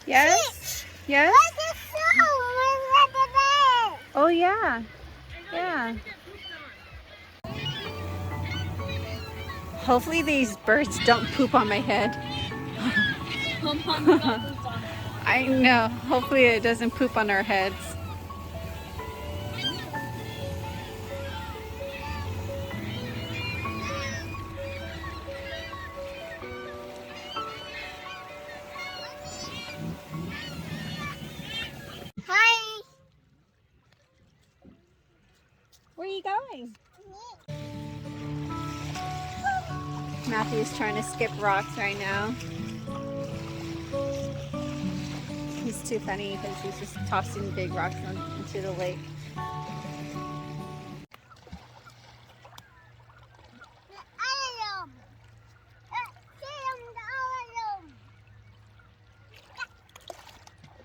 Yes? Yes? Oh, yeah. Yeah. Hopefully these birds don't poop on my head. I know. Hopefully it doesn't poop on our heads. Hi. Where are you going? Matthew's trying to skip rocks right now. He's too funny because he's just tossing big rocks into the lake.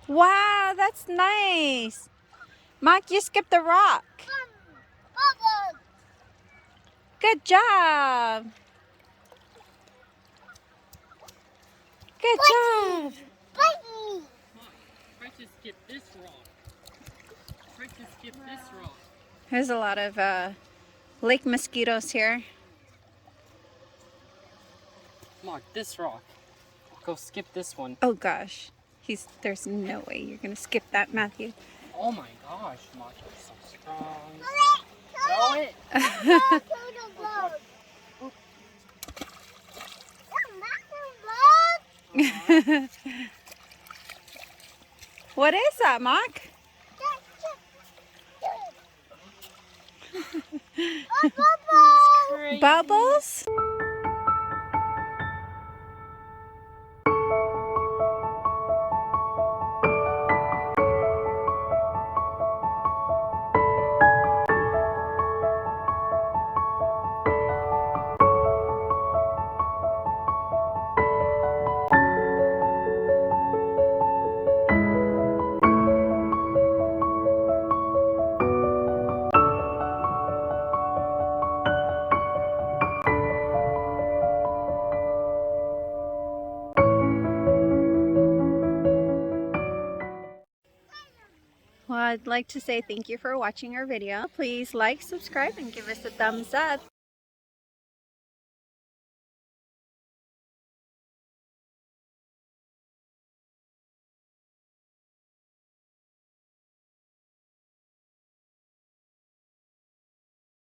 Wow, that's nice. Maak, you skipped the rock. Good job. Good job. Try to skip this rock. Try to skip this rock. There's a lot of lake mosquitoes here. Mark, this rock. Go skip this one. Oh gosh. There's no way you're gonna skip that, Matthew. Oh my gosh, Mark, you're so strong. Throw it. What is that, Maak? Bubbles? Well, I'd like to say thank you for watching our video. Please like, subscribe, and give us a thumbs up.